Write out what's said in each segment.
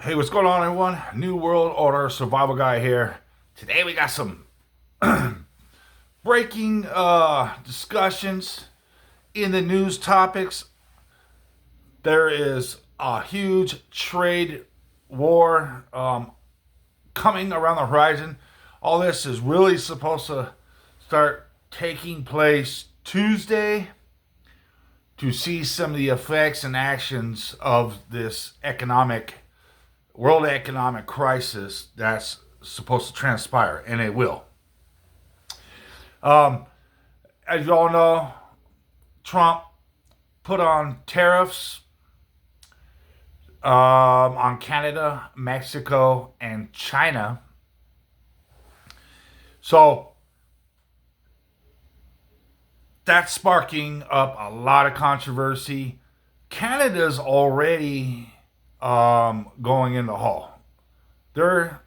Hey, what's going on, everyone? New World Order Survival Guy here. Today we got some breaking discussions in the news topics. There is a huge trade war coming around the horizon. All this is really supposed to start taking place Tuesday to see some of the effects and actions of this world economic crisis that's supposed to transpire, and it will. Um, as you all know, Trump put on tariffs on Canada, Mexico, and China. So that's sparking up a lot of controversy. Canada's already going in the hole. Their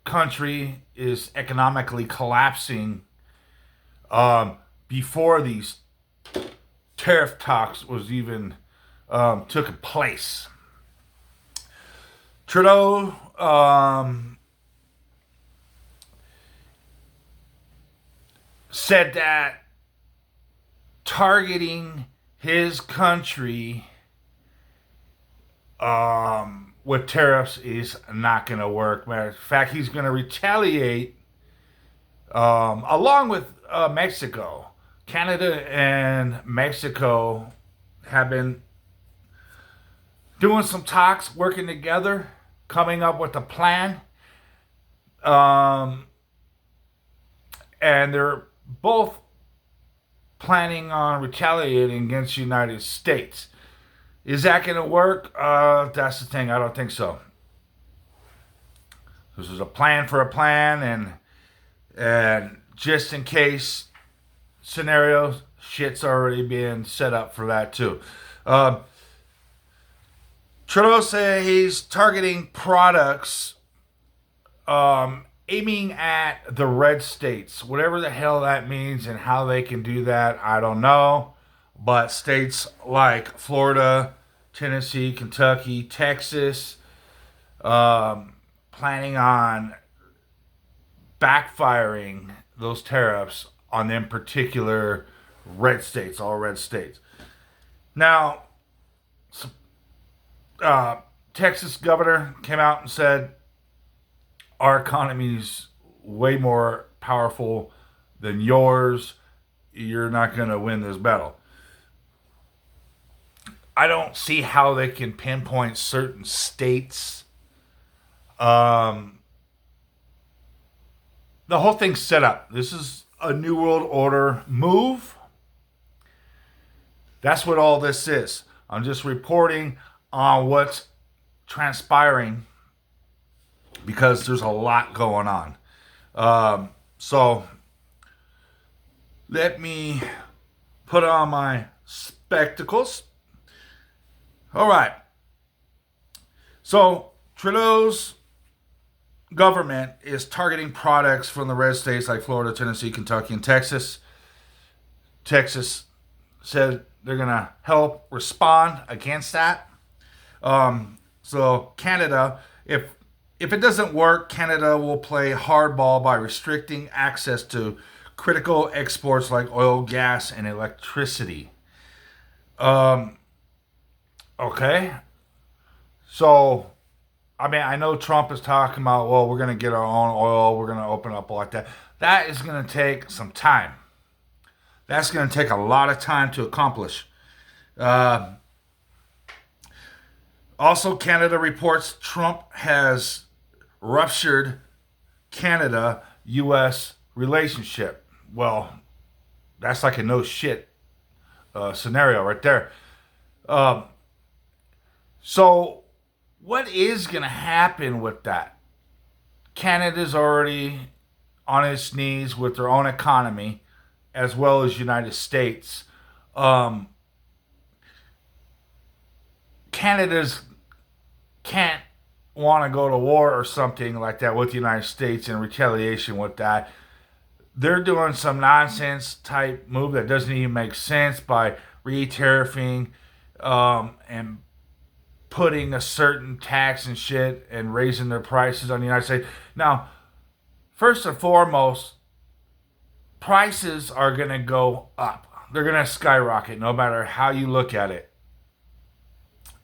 country is economically collapsing before these tariff talks was even took place. Trudeau said that targeting his country with tariffs is not going to work. Matter of fact, he's going to retaliate along with Mexico. Canada and Mexico have been doing some talks, working together, coming up with a plan. And they're both planning on retaliating against the United States. Is that going to work? That's the thing. I don't think so. This is a plan for a plan, and just in case scenarios, shit's already being set up for that too. Trudeau said he's targeting products aiming at the red states. Whatever the hell that means and how they can do that, I don't know. But states like Florida, Tennessee, Kentucky, Texas, planning on backfiring those tariffs on them particular red states, all red states. Now, Texas governor came out and said, our economy is way more powerful than yours. You're not going to win this battle. I don't see how they can pinpoint certain states. The whole thing's set up. This is a New World Order move. That's what all this is. I'm just reporting on what's transpiring because there's a lot going on. So let me put on my spectacles. All right. So Trudeau's government is targeting products from the red states like Florida, Tennessee, Kentucky, and Texas. Texas said they're going to help respond against that. So Canada, if it doesn't work, Canada will play hardball by restricting access to critical exports like oil, gas, and electricity. Okay. So, I mean, I know Trump is talking about, well, we're going to get our own oil. We're going to open up like that. That is going to take some time. That's going to take a lot of time to accomplish. Also, Canada reports Trump has ruptured Canada-U.S. relationship. Well, that's like a no shit scenario right there. So, what is going to happen with that? Canada's already on its knees with their own economy, as well as United States. Canada's can't want to go to war or something like that with the United States in retaliation with that. They're doing some nonsense type move that doesn't even make sense by re-tariffing and putting a certain tax and shit and raising their prices on the United States. Now, first and foremost, prices are going to go up. They're going to skyrocket no matter how you look at it.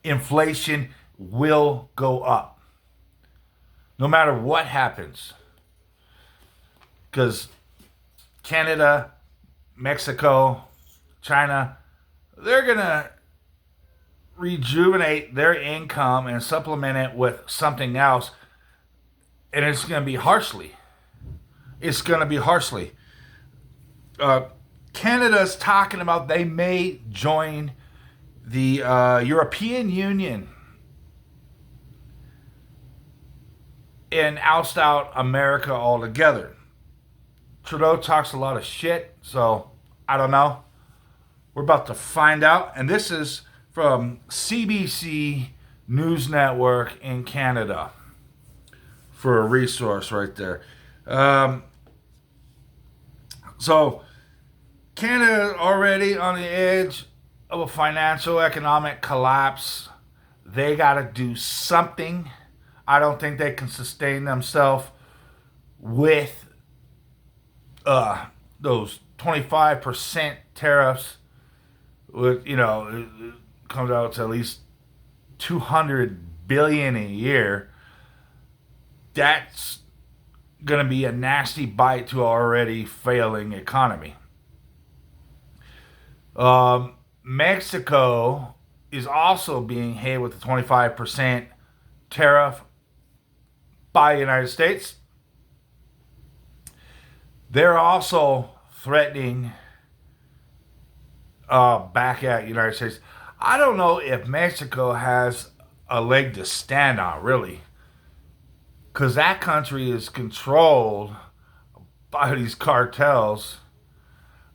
Inflation will go up no matter what happens. Because Canada, Mexico, China, they're going to rejuvenate their income and supplement it with something else. And it's going to be harshly. It's going to be harshly. Canada's talking about they may join the European Union and oust out America altogether. Trudeau talks a lot of shit, so I don't know. We're about to find out. And this is from CBC News Network in Canada for a resource right there. So Canada already on the edge of a financial economic collapse. They got to do something. I don't think they can sustain themselves with those 25% tariffs. With, you know, it comes out to at least $200 billion a year. That's going to be a nasty bite to an already failing economy. Mexico is also being hit with the 25% tariff by the United States. They're also threatening back at the United States. I don't know if Mexico has a leg to stand on, really. Because that country is controlled by these cartels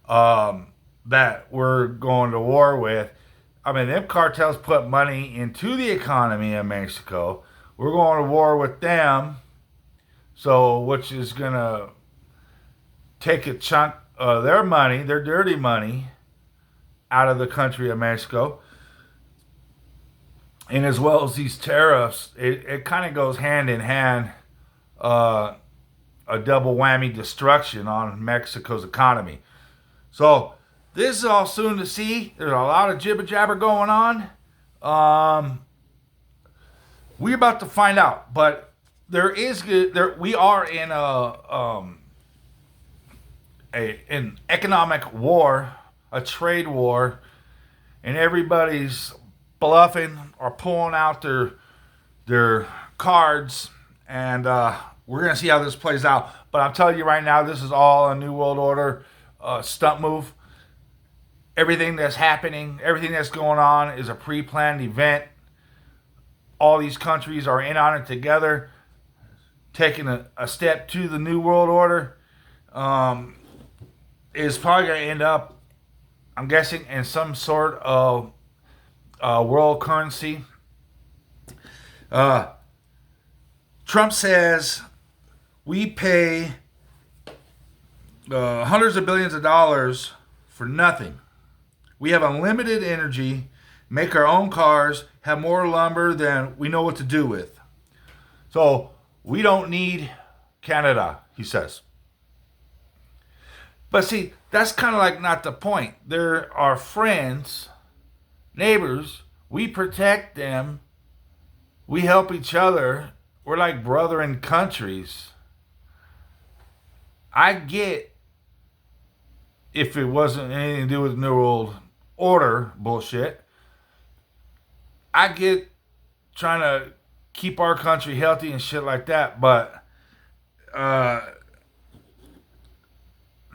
that we're going to war with. I mean, them cartels put money into the economy of Mexico. We're going to war with them, so which is going to take a chunk of their money, their dirty money, out of the country of Mexico. And as well as these tariffs, it kind of goes hand in hand, a double whammy destruction on Mexico's economy. So this is all soon to see. There's a lot of jibber jabber going on. We're about to find out, but we are in an economic war, a trade war, and everybody's bluffing or pulling out their cards, and we're gonna see how this plays out. But I'm telling you right now, this is all a New World Order stunt move. Everything that's happening, everything that's going on is a pre-planned event. All these countries are in on it together, taking a step to the New World Order. Is probably going to end up, I'm guessing, in some sort of world currency. Trump says we pay hundreds of billions of dollars for nothing. We have unlimited energy, make our own cars, have more lumber than we know what to do with. So we don't need Canada, he says. But see, that's kind of like not the point. They're our friends, neighbors. We protect them. We help each other. We're like brethren countries. I get if it wasn't anything to do with New World Order bullshit. I get trying to keep our country healthy and shit like that, but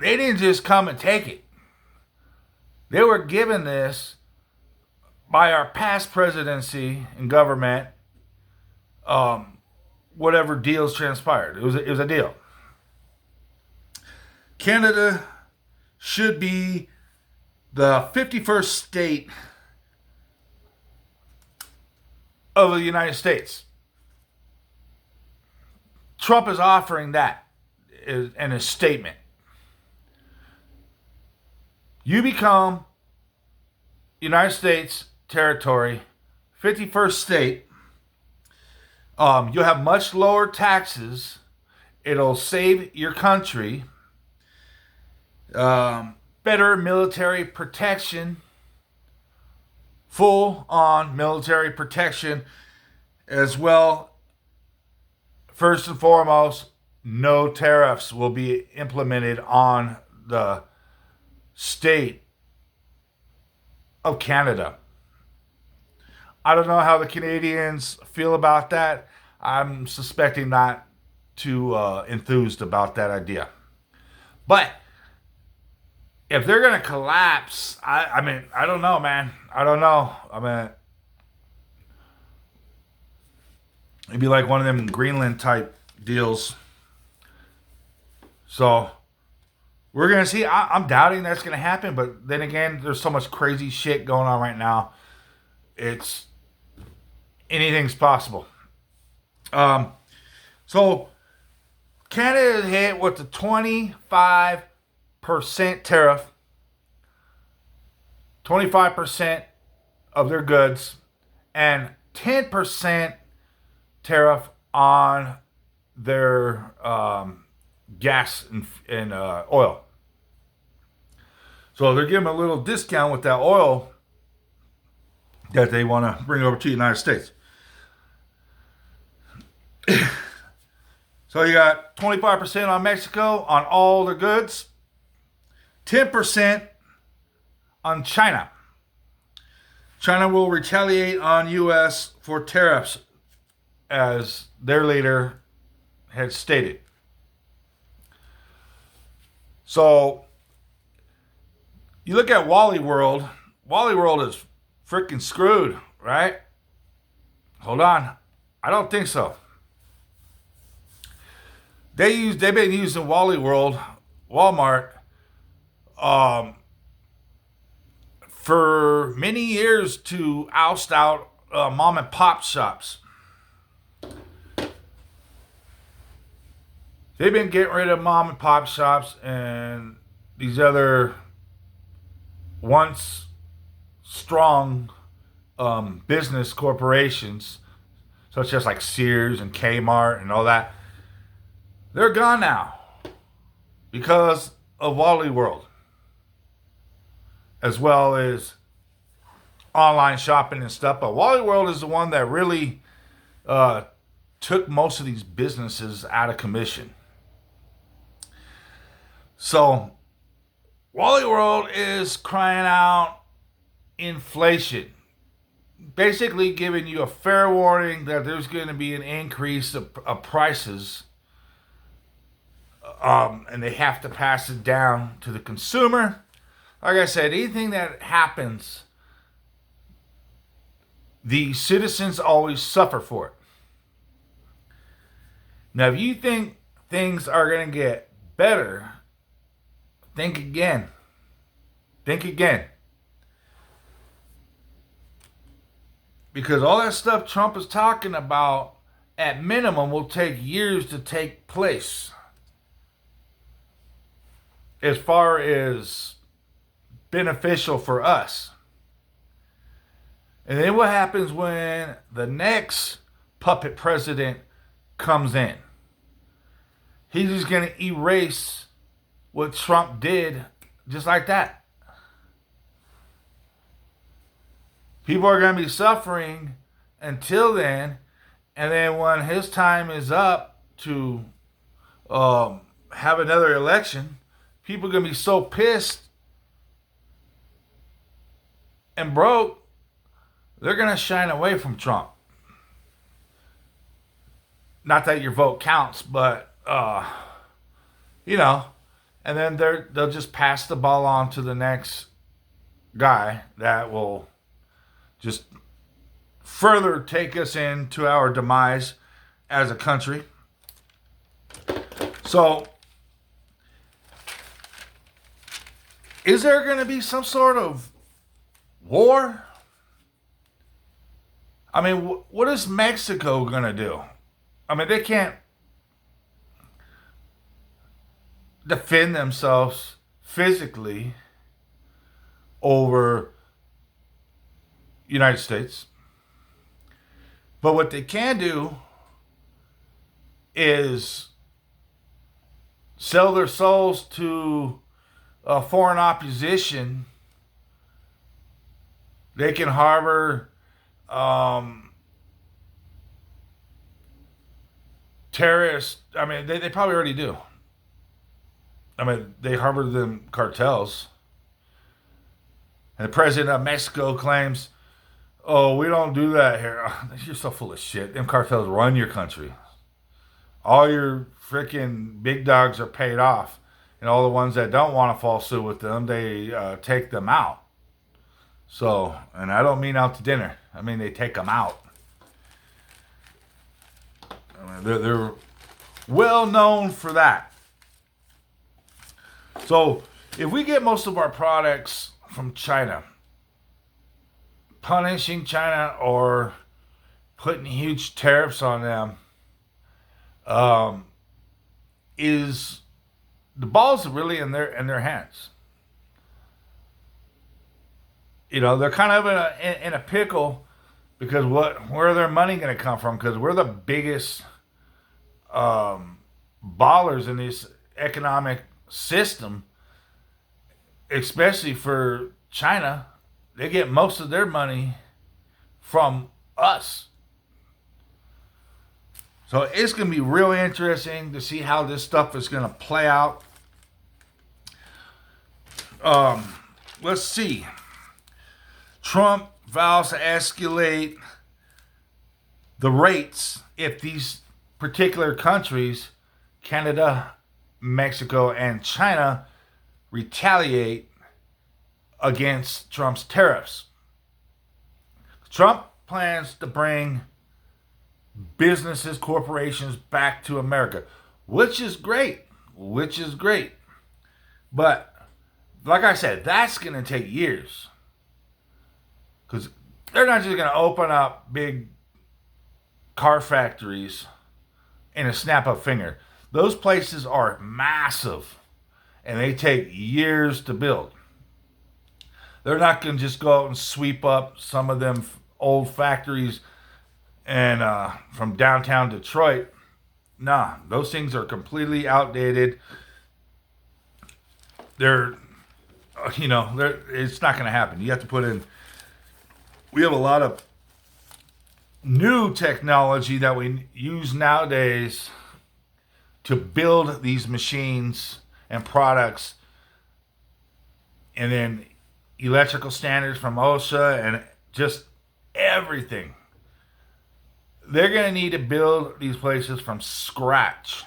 they didn't just come and take it. They were given this by our past presidency and government, whatever deals transpired. It was a deal. Canada should be the 51st state of the United States. Trump is offering that in a statement. You become United States territory, 51st state. You'll have much lower taxes. It'll save your country. Better military protection. Full on military protection as well. First and foremost, no tariffs will be implemented on the state of Canada. I don't know how the Canadians feel about that. I'm suspecting not too enthused about that idea. But if they're going to collapse, I mean, I don't know, man. I don't know. I mean, it'd be like one of them Greenland type deals. So we're going to see. I'm doubting that's going to happen. But then again, there's so much crazy shit going on right now. Anything's possible. So Canada is hit with the 25% tariff. 25% of their goods and 10% tariff on their gas and oil. So they're giving a little discount with that oil that they want to bring over to the United States. So you got 25% on Mexico on all their goods, 10% on China. China will retaliate on U.S. for tariffs, as their leader had stated. So you look at Wally World. Wally World is freaking screwed, right? Hold on. I don't think so. They've been using Wally World, Walmart, for many years to oust out mom and pop shops. They've been getting rid of mom and pop shops and these other once strong business corporations, such as like Sears and Kmart and all that. They're gone now because of Wally World, as well as online shopping and stuff. But Wally World is the one that really took most of these businesses out of commission. So Wally World is crying out inflation, basically giving you a fair warning that there's going to be an increase of prices. And they have to pass it down to the consumer. Like I said, anything that happens, the citizens always suffer for it. Now, if you think things are going to get better, think again. Think again. Because all that stuff Trump is talking about, at minimum, will take years to take place. As far as beneficial for us. And then what happens when the next puppet president comes in? He's just going to erase what Trump did just like that. People are going to be suffering until then. And then when his time is up to have another election, people are going to be so pissed and broke, they're going to shine away from Trump. Not that your vote counts, but, and then they'll just pass the ball on to the next guy that will just further take us into our demise as a country. So, is there going to be some sort of war? I mean, what is Mexico going to do? I mean, they can't defend themselves physically over United States. But what they can do is sell their souls to a foreign opposition. They can harbor terrorists. I mean, they probably already do. I mean, they harbor them cartels. And the president of Mexico claims, oh, we don't do that here. You're so full of shit. Them cartels run your country. All your freaking big dogs are paid off. And all the ones that don't want to fall suit with them, they take them out. So, and I don't mean out to dinner. I mean, they take them out. I mean, they're well known for that. So, if we get most of our products from China, punishing China or putting huge tariffs on them, is the ball's really in their hands. You know, they're kind of in a pickle because where are their money going to come from? Because we're the biggest ballers in this economic system, especially for China. They get most of their money from us. So it's going to be real interesting to see how this stuff is going to play out. Let's see. Trump vows to escalate the rates if these particular countries, Canada, Mexico, and China, retaliate against Trump's tariffs. Trump plans to bring businesses, corporations back to America, which is great. But like I said, that's going to take years. Because they're not just going to open up big car factories in a snap of a finger. Those places are massive, and they take years to build. They're not going to just go out and sweep up some of them old factories and from downtown Detroit. Nah, those things are completely outdated. It's not going to happen. You have to put in. We have a lot of new technology that we use nowadays to build these machines and products, and then electrical standards from OSHA and just everything. They're going to need to build these places from scratch.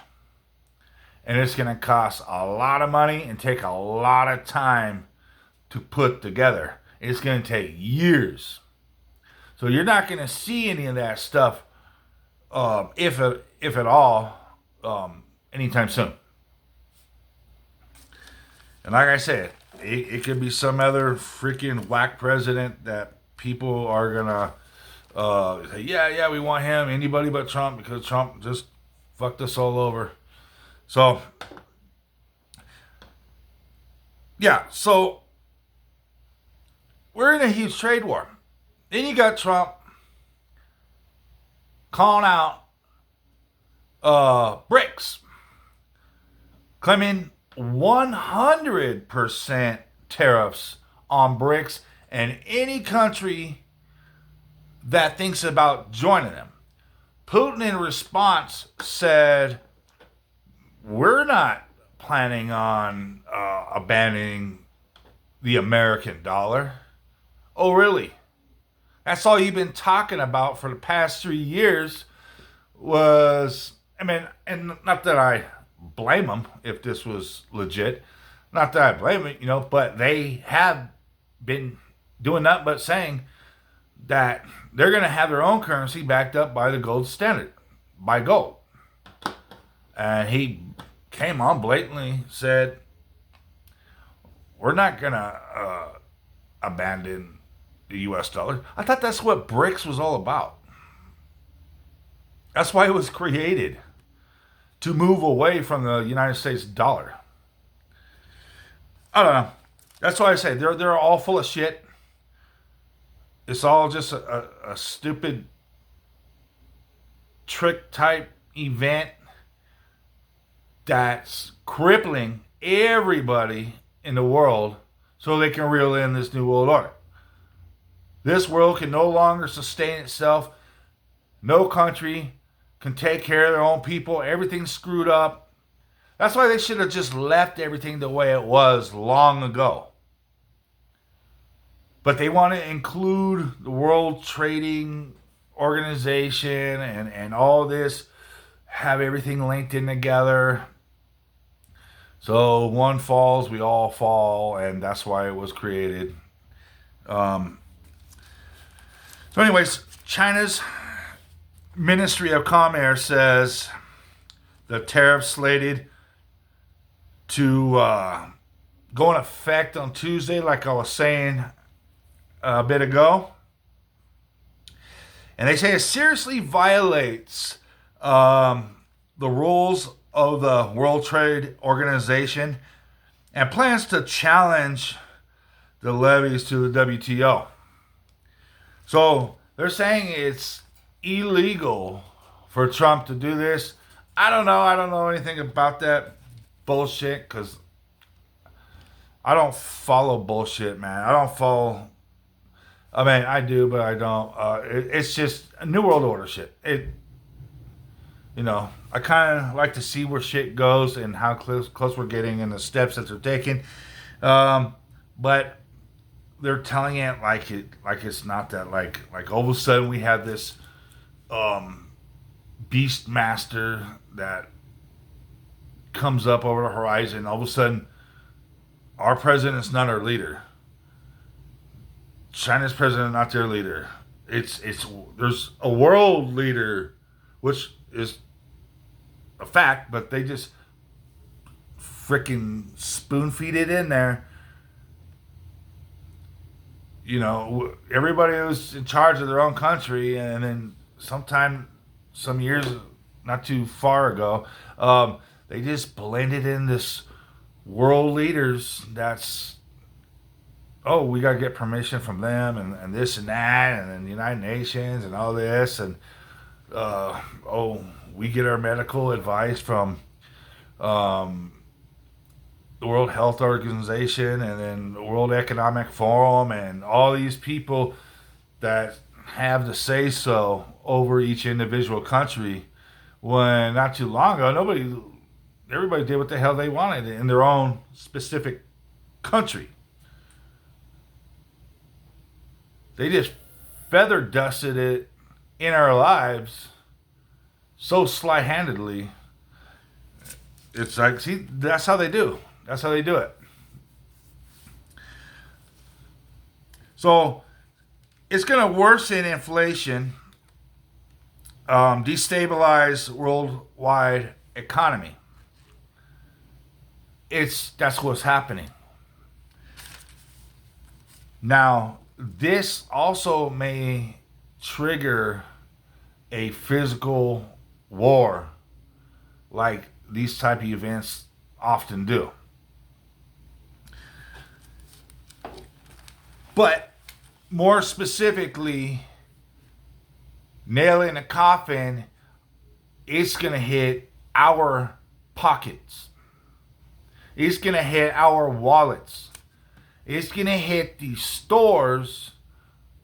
And it's going to cost a lot of money and take a lot of time to put together. It's going to take years. So you're not going to see any of that stuff, if at all, anytime soon. And like I said, it could be some other freaking whack president that people are going to say, yeah, we want him, anybody but Trump, because Trump just fucked us all over. So, yeah, so we're in a huge trade war. Then you got Trump calling out BRICS, claiming 100% tariffs on BRICS and any country that thinks about joining them. Putin, in response, said, we're not planning on abandoning the American dollar. Oh, really? That's all you've been talking about for the past 3 years was, and not that I blame them if this was legit. Not that I blame it, but they have been doing nothing but saying that they're going to have their own currency backed up by the gold standard, by gold. And he came on blatantly said, we're not going to abandon the U.S. dollar. I thought that's what BRICS was all about. That's why it was created, to move away from the United States dollar. I don't know. That's why I say they're all full of shit. It's all just a stupid trick type event that's crippling everybody in the world so they can reel in this new world order. This world can no longer sustain itself. No country can take care of their own people. Everything's screwed up. That's why they should have just left everything the way it was long ago. But they want to include the World Trading Organization and all this, have everything linked in together. So one falls, we all fall, and that's why it was created. So anyways, China's Ministry of Commerce says the tariffs slated to go in effect on Tuesday, like I was saying a bit ago. And they say it seriously violates the rules of the World Trade Organization and plans to challenge the levies to the WTO. So they're saying it's illegal for Trump to do this. I don't know anything about that bullshit because I don't follow bullshit, man. I do, but I don't. It's just a New World Order shit. I kind of like to see where shit goes and how close we're getting and the steps that they're taking. But they're telling it like it's not that like all of a sudden we have this beast master that comes up over the horizon. All of a sudden, our president's not our leader. China's president not their leader. There's a world leader, which is a fact, but they just freaking spoon feed it in there. Everybody was in charge of their own country, and then some years not too far ago, they just blended in this world leaders that's, we got to get permission from them and this and that, and then the United Nations and all this, and we get our medical advice from the World Health Organization and then the World Economic Forum and all these people that have the say-so over each individual country, when not too long ago, everybody did what the hell they wanted in their own specific country. They just feather dusted it in our lives so sly-handedly. It's like, see, that's how they do. That's how they do it. So it's going to worsen inflation, destabilize worldwide economy. That's what's happening. Now, this also may trigger a physical war like these type of events often do. But more specifically, nail in a coffin, it's going to hit our pockets. It's going to hit our wallets. It's going to hit these stores,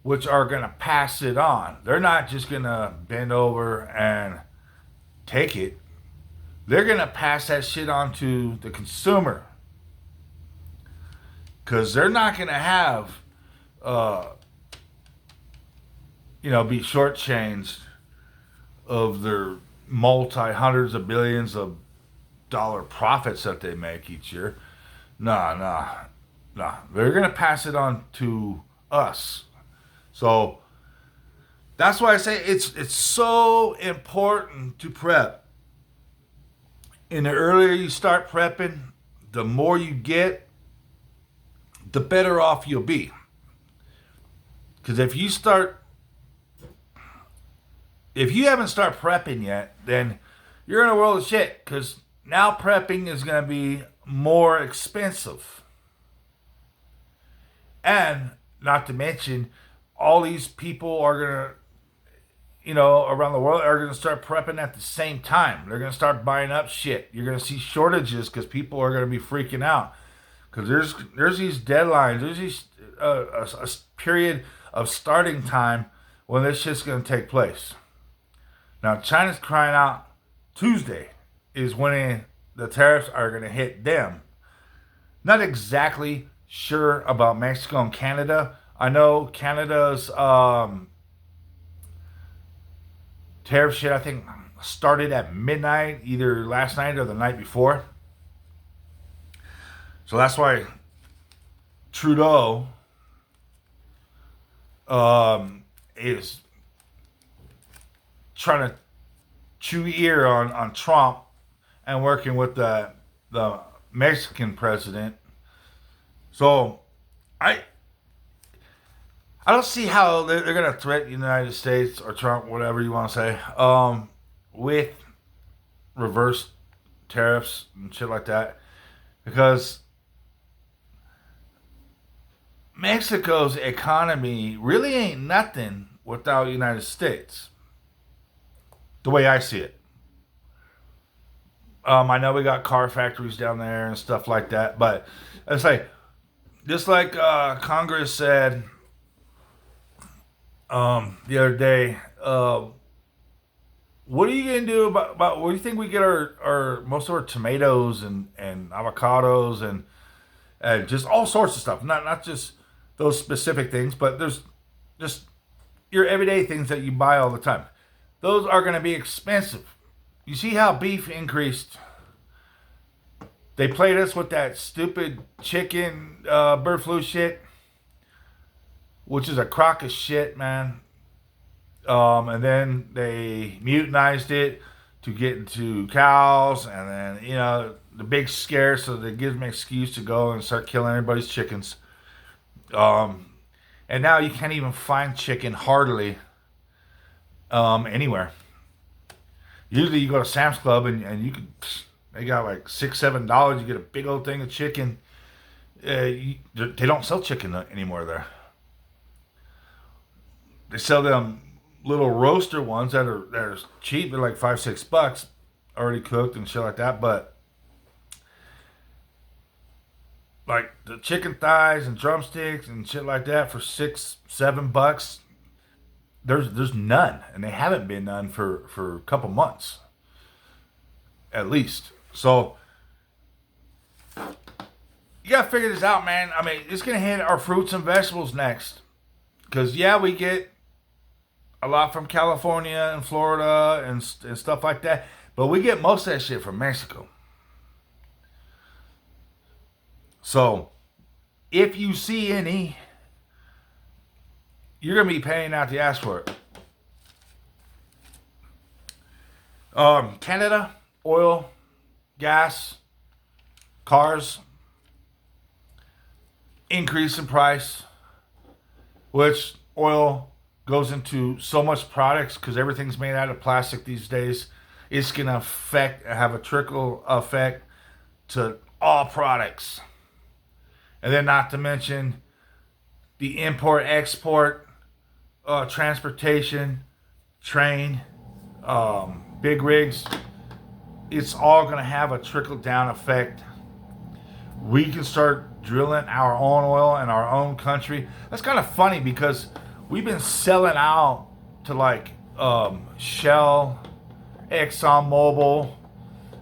which are going to pass it on. They're not just going to bend over and take it. They're going to pass that shit on to the consumer. Because they're not going to have, be shortchanged of their hundreds of billions of dollar profits that they make each year. Nah. They're going to pass it on to us. So that's why I say it's so important to prep. And the earlier you start prepping, the more you get, the better off you'll be. Because if you haven't started prepping yet, then you're in a world of shit. Because now prepping is going to be more expensive. And not to mention, all these people are going around the world are going to start prepping at the same time. They're going to start buying up shit. You're going to see shortages because people are going to be freaking out because there's these deadlines. There's these a period of starting time when this shit's going to take place. Now China's crying out. Tuesday is when the tariffs are going to hit them. Not exactly sure about Mexico and Canada. I know Canada's tariff shit, I think, started at midnight, either last night or the night before. So that's why Trudeau is trying to chew ear on Trump and working with the Mexican president. So I don't see how they're going to threaten the United States or Trump, whatever you want to say, with reverse tariffs and shit like that. Because Mexico's economy really ain't nothing without the United States. The way I see it. I know we got car factories down there and stuff like that. But it's like, just like Congress said the other day, what are you gonna do about where do you think we get our most of our tomatoes and avocados and just all sorts of stuff? Not just those specific things, but there's just your everyday things that you buy all the time. Those are gonna be expensive. You see how beef increased? They played us with that stupid chicken bird flu shit, which is a crock of shit, man. And then they mutinized it to get into cows, and then the big scare, so that gives them an excuse to go and start killing everybody's chickens. And now you can't even find chicken hardly anywhere. Usually you go to Sam's Club and you can, they got like $6-7. You get a big old thing of chicken. They don't sell chicken anymore there. They sell them little roaster ones that are cheap. They're like $5-6, already cooked and shit like that. But like the chicken thighs and drumsticks and shit like that for $6-7. There's none, and they haven't been none for a couple months, at least. So you gotta figure this out, man. I mean, it's gonna hit our fruits and vegetables next, because we get a lot from California and Florida and stuff like that, but we get most of that shit from Mexico. So if you see any, you're going to be paying out the ass for it. Canada, oil, gas, cars, increase in price, which oil goes into so much products because everything's made out of plastic these days. It's going to have a trickle effect to all products. And then not to mention the import-export, transportation, train, big rigs. It's all going to have a trickle-down effect. We can start drilling our own oil in our own country. That's kind of funny because we've been selling out to like Shell, ExxonMobil.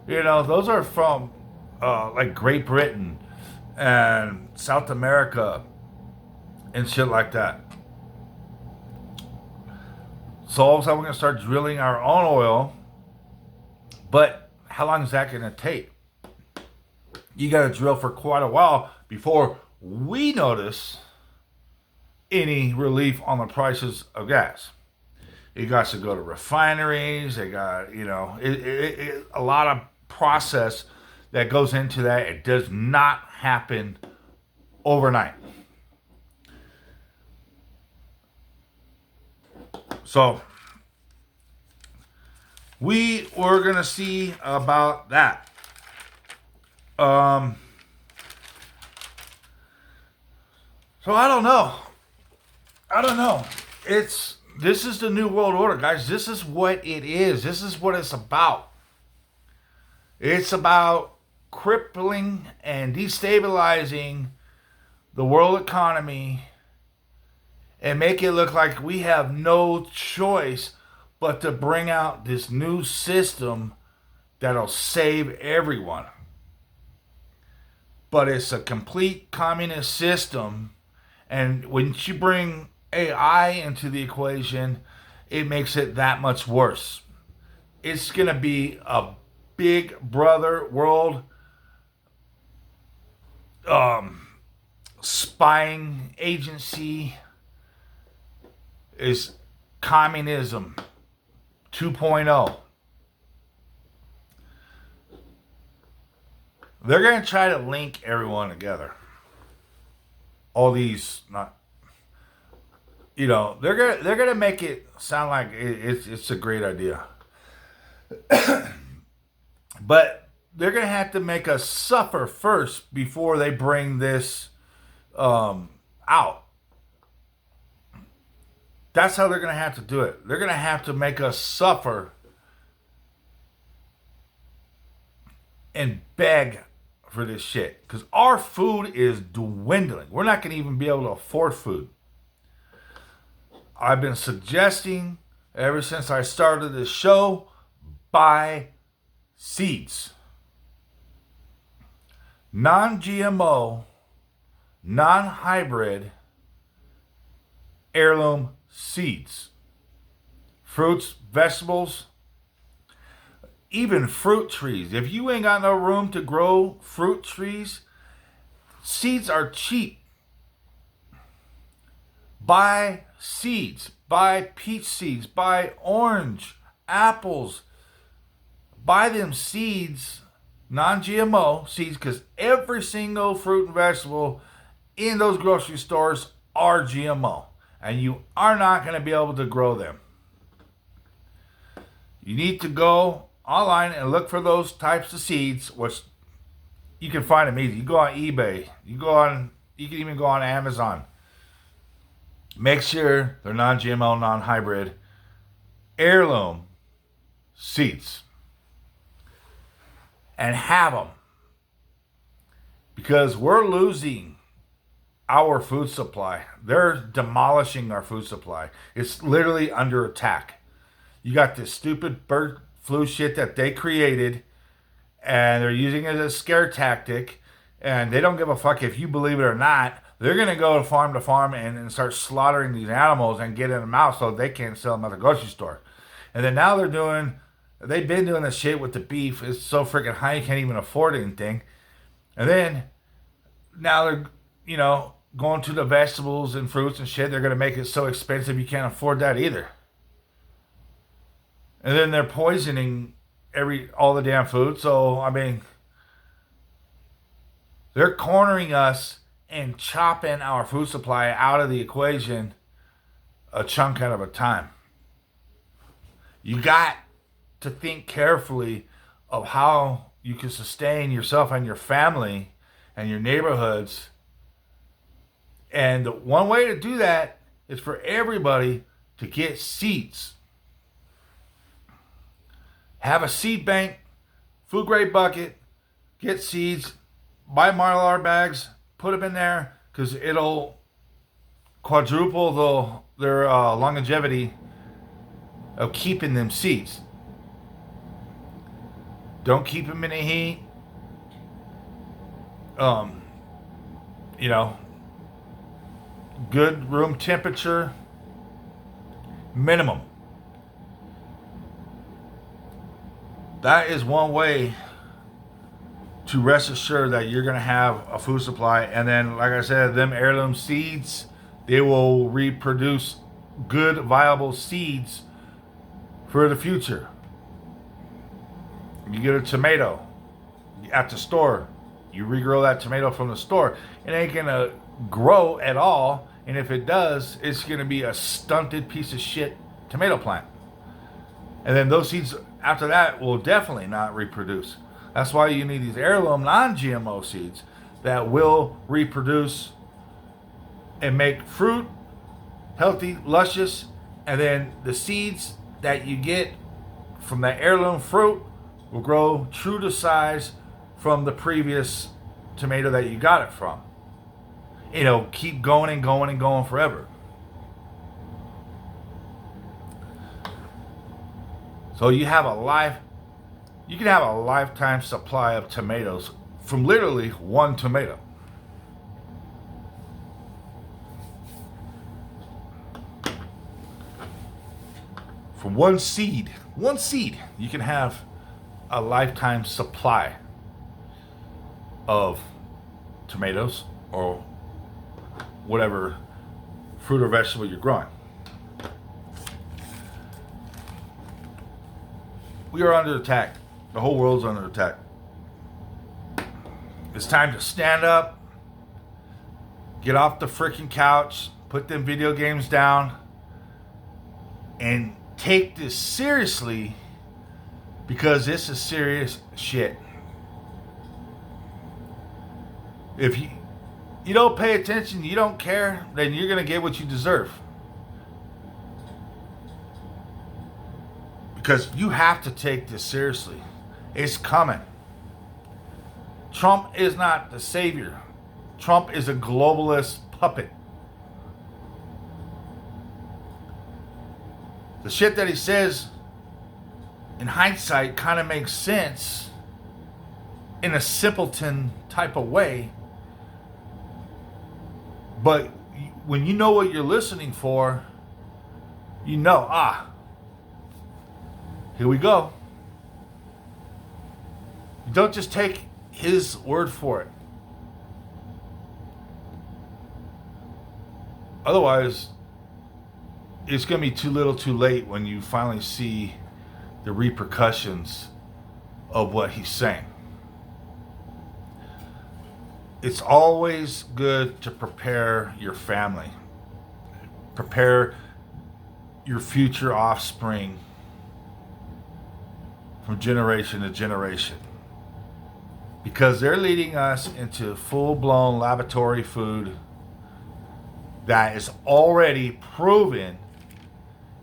Those are from like Great Britain and South America and shit like that. So all of a sudden we're going to start drilling our own oil. But how long is that going to take? You got to drill for quite a while before we notice any relief on the prices of gas. You got to go to refineries. They got, a lot of process that goes into that. It does not happen overnight. So we were going to see about that. So I don't know. It's This is the new world order, guys. This is what it is. This is what it's about. It's about crippling and destabilizing the world economy and make it look like we have no choice but to bring out this new system that'll save everyone. But it's a complete communist system. And when you bring AI into the equation, it makes it that much worse. It's going to be a big brother world spying agency. Is communism 2.0. They're going to try to link everyone together. All these, not, they're going to make it sound like it's a great idea. But they're going to have to make us suffer first before they bring this out. That's how they're going to have to do it. They're going to have to make us suffer and beg for this shit. Because our food is dwindling. We're not going to even be able to afford food. I've been suggesting ever since I started this show, buy seeds. Non-GMO, non-hybrid, heirloom seeds. Fruits, vegetables, even fruit trees. If you ain't got no room to grow fruit trees, seeds are cheap. Buy seeds. Buy peach seeds. Buy orange, apples. Buy them seeds, non-GMO seeds, because every single fruit and vegetable in those grocery stores are GMO. And you are not going to be able to grow them. You need to go online and look for those types of seeds, which you can find them easy. You go on eBay. You can even go on Amazon. Make sure they're non-GMO, non-hybrid, heirloom seeds. And have them. Because we're losing our food supply. They're demolishing our food supply. It's literally under attack. You got this stupid bird flu shit that they created, and they're using it as a scare tactic, and they don't give a fuck if you believe it or not. They're going to go to farm and start slaughtering these animals and getting them out so they can't sell them at the grocery store. And then now they've been doing this shit with the beef. It's so freaking high you can't even afford anything. And then now they're, going to the vegetables and fruits and shit. They're going to make it so expensive you can't afford that either. And then they're poisoning all the damn food. So, they're cornering us and chopping our food supply out of the equation a chunk at a time. You got to think carefully of how you can sustain yourself and your family and your neighborhoods. And the one way to do that is for everybody to get seeds. Have a seed bank, food grade bucket, get seeds, buy Mylar bags, put them in there, because it'll quadruple their longevity of keeping them seeds. Don't keep them in the heat. Good room temperature, minimum. That is one way to rest assured that you're going to have a food supply. And then, like I said, them heirloom seeds, they will reproduce good, viable seeds for the future. You get a tomato at the store, you regrow that tomato from the store, it ain't going to grow at all. And if it does, it's going to be a stunted piece of shit tomato plant. And then those seeds after that will definitely not reproduce. That's why you need these heirloom non-GMO seeds that will reproduce and make fruit healthy, luscious, And then the seeds that you get from that heirloom fruit will grow true to size from the previous tomato that you got it from. It'll keep going and going and going forever. So you can have a lifetime supply of tomatoes from literally one tomato. From one seed, you can have a lifetime supply of tomatoes or whatever fruit or vegetable you're growing. We are under attack. The whole world's under attack. It's time to stand up, get off the freaking couch, put them video games down, and take this seriously, because this is serious shit. If you don't pay attention, you don't care, then you're going to get what you deserve. Because you have to take this seriously. It's coming. Trump is not the savior. Trump is a globalist puppet. The shit that he says, in hindsight, kind of makes sense in a simpleton type of way. But when you know what you're listening for, you know, here we go. You don't just take his word for it. Otherwise, it's going to be too little too late when you finally see the repercussions of what he's saying. It's always good to prepare your family. Prepare your future offspring from generation to generation. Because they're leading us into full-blown laboratory food that is already proven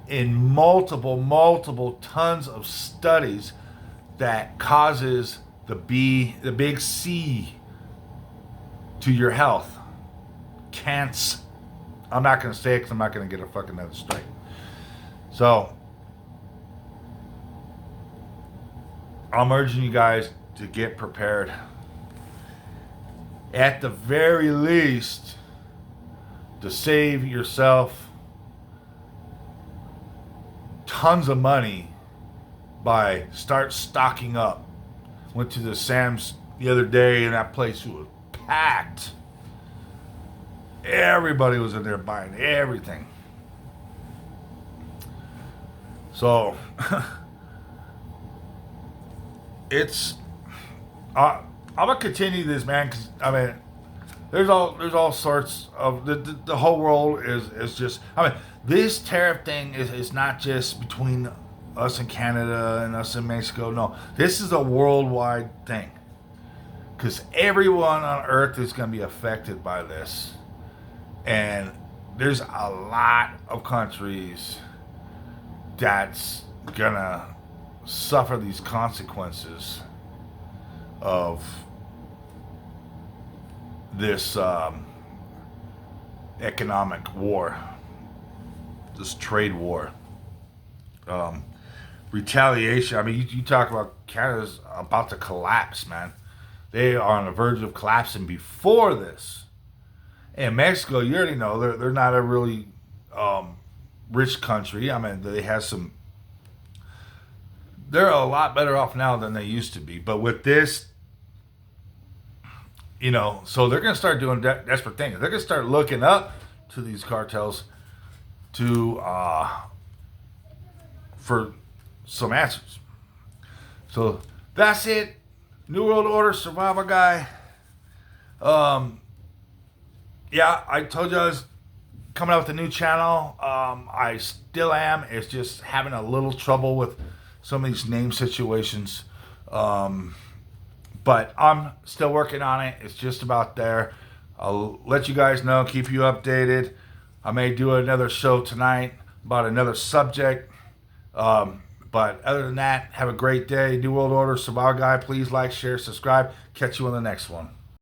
in multiple tons of studies that causes the big C to your health. Cancer. I'm not going to say it because I'm not going to get a fucking another strike. So, I'm urging you guys to get prepared. At the very least, to save yourself tons of money by start stocking up. Went to the Sam's the other day and that place was packed. Everybody was in there buying everything. So I'm gonna continue this, man, because I mean, there's all sorts of the whole world is just, I mean, this tariff thing is not just between us and Canada and us and Mexico. No, this is a worldwide thing, because everyone on Earth is going to be affected by this, and there's a lot of countries that's gonna suffer these consequences of this economic war, this trade war, retaliation. I mean, you talk about Canada's about to collapse, man. They are on the verge of collapsing before this. And Mexico, you already know, they're not a really rich country. I mean, they're a lot better off now than they used to be. But with this, so they're going to start doing desperate things. They're going to start looking up to these cartels for some answers. So that's it. New World Order, Survival Guy. Yeah, I told you I was coming out with a new channel. I still am. It's just having a little trouble with some of these name situations. But I'm still working on it. It's just about there. I'll let you guys know, keep you updated. I may do another show tonight. about another subject. But other than that, have a great day. New World Order, Survival Guy. Please like, share, subscribe. Catch you on the next one.